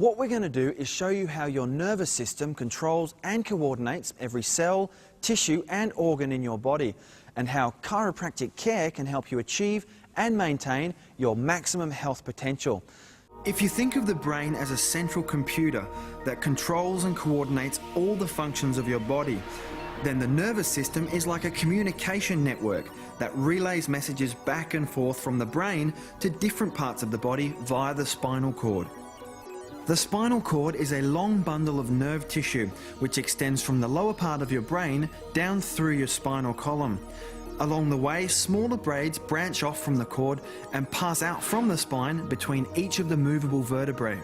What we're going to do is show you how your nervous system controls and coordinates every cell, tissue and organ in your body, and how chiropractic care can help you achieve and maintain your maximum health potential. If you think of the brain as a central computer that controls and coordinates all the functions of your body, then the nervous system is like a communication network that relays messages back and forth from the brain to different parts of the body via the spinal cord. The spinal cord is a long bundle of nerve tissue which extends from the lower part of your brain down through your spinal column. Along the way, smaller braids branch off from the cord and pass out from the spine between each of the movable vertebrae.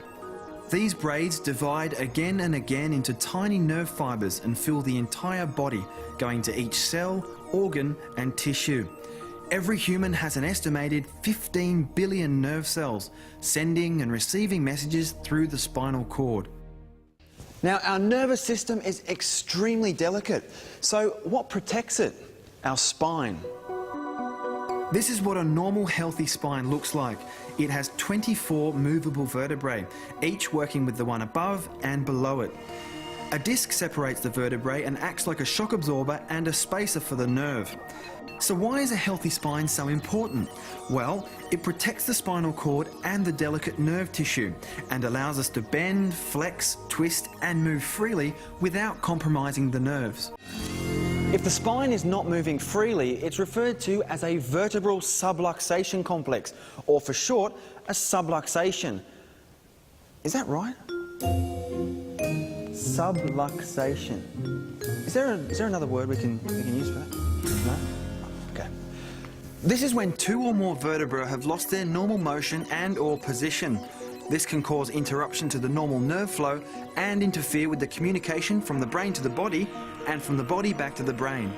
These braids divide again and again into tiny nerve fibres and fill the entire body, going to each cell, organ and tissue. Every human has an estimated 15 billion nerve cells, sending and receiving messages through the spinal cord. Now, our nervous system is extremely delicate, so what protects it? Our spine. This is what a normal healthy spine looks like. It has 24 movable vertebrae, each working with the one above and below it. A disc separates the vertebrae and acts like a shock absorber and a spacer for the nerve. So why is a healthy spine so important? Well, it protects the spinal cord and the delicate nerve tissue and allows us to bend, flex, twist and move freely without compromising the nerves. If the spine is not moving freely, it's referred to as a vertebral subluxation complex, or for short, a subluxation. Is that right? Subluxation. Is there another word we can use for that? No? Okay. This is when two or more vertebrae have lost their normal motion and or position. This can cause interruption to the normal nerve flow and interfere with the communication from the brain to the body and from the body back to the brain.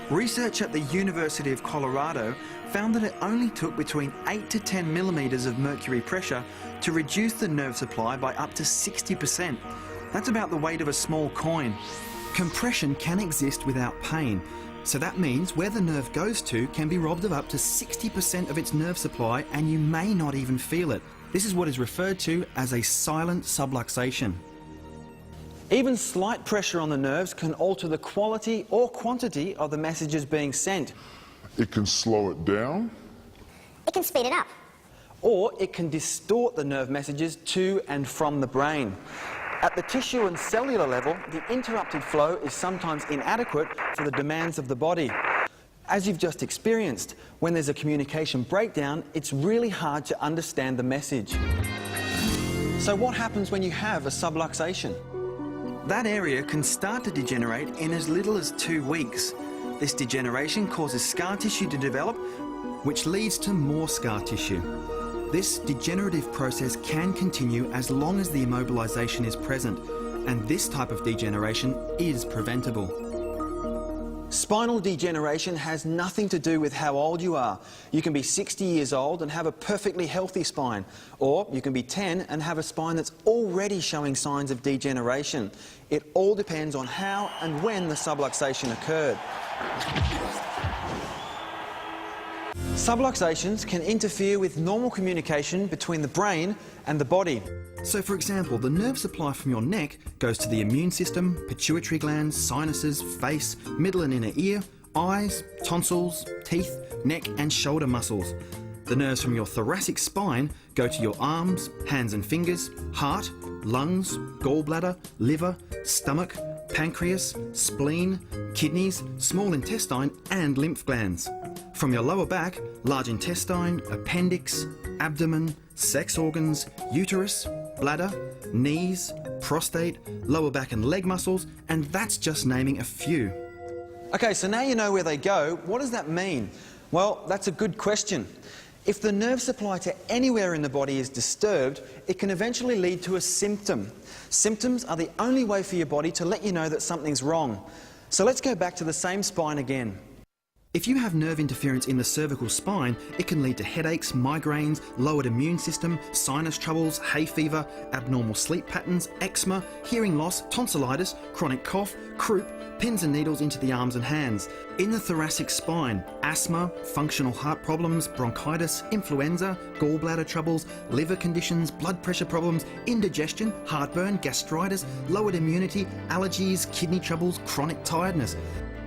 Research at the University of Colorado found that it only took between 8 to 10 millimeters of mercury pressure to reduce the nerve supply by up to 60%. That's about the weight of a small coin. Compression can exist without pain, so that means where the nerve goes to can be robbed of up to 60% of its nerve supply and you may not even feel it. This is what is referred to as a silent subluxation. Even slight pressure on the nerves can alter the quality or quantity of the messages being sent. It can slow it down. It can speed it up. Or it can distort the nerve messages to and from the brain. At the tissue and cellular level, the interrupted flow is sometimes inadequate for the demands of the body. As you've just experienced, when there's a communication breakdown, it's really hard to understand the message. So what happens when you have a subluxation? That area can start to degenerate in as little as 2 weeks. This degeneration causes scar tissue to develop, which leads to more scar tissue. This degenerative process can continue as long as the immobilization is present, and this type of degeneration is preventable. Spinal degeneration has nothing to do with how old you are. You can be 60 years old and have a perfectly healthy spine, or you can be 10 and have a spine that's already showing signs of degeneration. It all depends on how and when the subluxation occurred. Subluxations can interfere with normal communication between the brain and the body. So, for example, the nerve supply from your neck goes to the immune system, pituitary glands, sinuses, face, middle and inner ear, eyes, tonsils, teeth, neck and shoulder muscles. The nerves from your thoracic spine go to your arms, hands and fingers, heart, lungs, gallbladder, liver, stomach, pancreas, spleen, kidneys, small intestine and lymph glands. From your lower back, large intestine, appendix, abdomen, sex organs, uterus, bladder, knees, prostate, lower back and leg muscles, and that's just naming a few. Okay, so now you know where they go. What does that mean? Well, that's a good question. If the nerve supply to anywhere in the body is disturbed, it can eventually lead to a symptom. Symptoms are the only way for your body to let you know that something's wrong. So let's go back to the same spine again. If you have nerve interference in the cervical spine, it can lead to headaches, migraines, lowered immune system, sinus troubles, hay fever, abnormal sleep patterns, eczema, hearing loss, tonsillitis, chronic cough, croup, pins and needles into the arms and hands. In the thoracic spine, asthma, functional heart problems, bronchitis, influenza, gallbladder troubles, liver conditions, blood pressure problems, indigestion, heartburn, gastritis, lowered immunity, allergies, kidney troubles, chronic tiredness.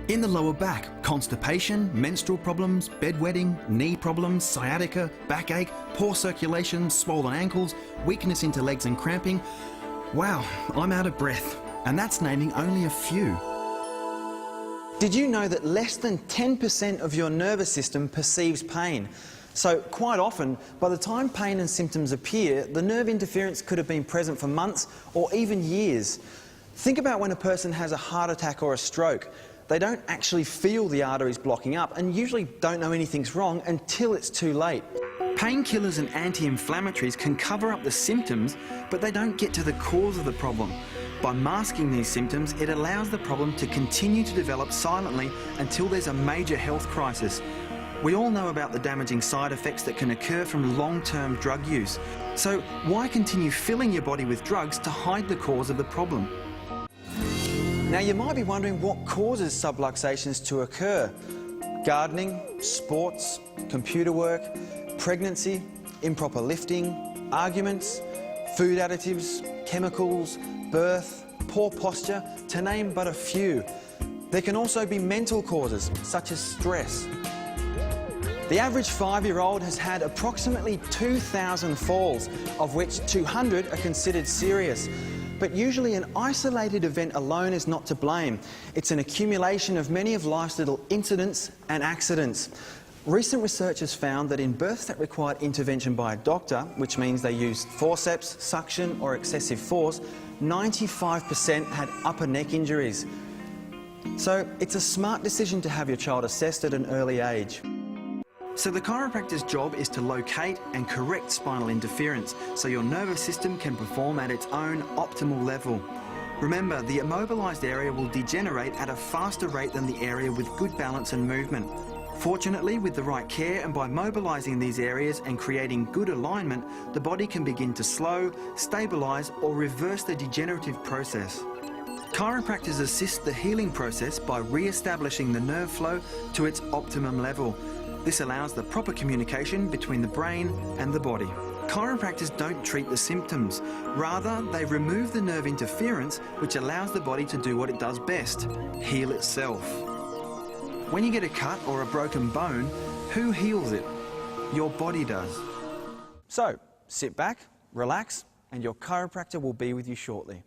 In the lower back, constipation, menstrual problems, bedwetting, knee problems, sciatica, backache, poor circulation, swollen ankles, weakness into legs and cramping. Wow, I'm out of breath. And that's naming only a few. Did you know that less than 10% of your nervous system perceives pain? So quite often, by the time pain and symptoms appear, the nerve interference could have been present for months or even years. Think about when a person has a heart attack or a stroke. They don't actually feel the arteries blocking up and usually don't know anything's wrong until it's too late. Painkillers and anti-inflammatories can cover up the symptoms, but they don't get to the cause of the problem. By masking these symptoms, it allows the problem to continue to develop silently until there's a major health crisis. We all know about the damaging side effects that can occur from long-term drug use. So why continue filling your body with drugs to hide the cause of the problem? Now you might be wondering what causes subluxations to occur. Gardening, sports, computer work, pregnancy, improper lifting, arguments, food additives, chemicals, birth, poor posture, to name but a few. There can also be mental causes, such as stress. The average 5-year-old has had approximately 2,000 falls, of which 200 are considered serious. But usually an isolated event alone is not to blame. It's an accumulation of many of life's little incidents and accidents. Recent research has found that in births that required intervention by a doctor, which means they used forceps, suction or excessive force, 95% had upper neck injuries. So it's a smart decision to have your child assessed at an early age. So the chiropractor's job is to locate and correct spinal interference so your nervous system can perform at its own optimal level. Remember, the immobilised area will degenerate at a faster rate than the area with good balance and movement. Fortunately, with the right care and by mobilising these areas and creating good alignment, the body can begin to slow, stabilise or reverse the degenerative process. Chiropractors assist the healing process by re-establishing the nerve flow to its optimum level. This allows the proper communication between the brain and the body. Chiropractors don't treat the symptoms. Rather, they remove the nerve interference, which allows the body to do what it does best, heal itself. When you get a cut or a broken bone, who heals it? Your body does. So, sit back, relax, and your chiropractor will be with you shortly.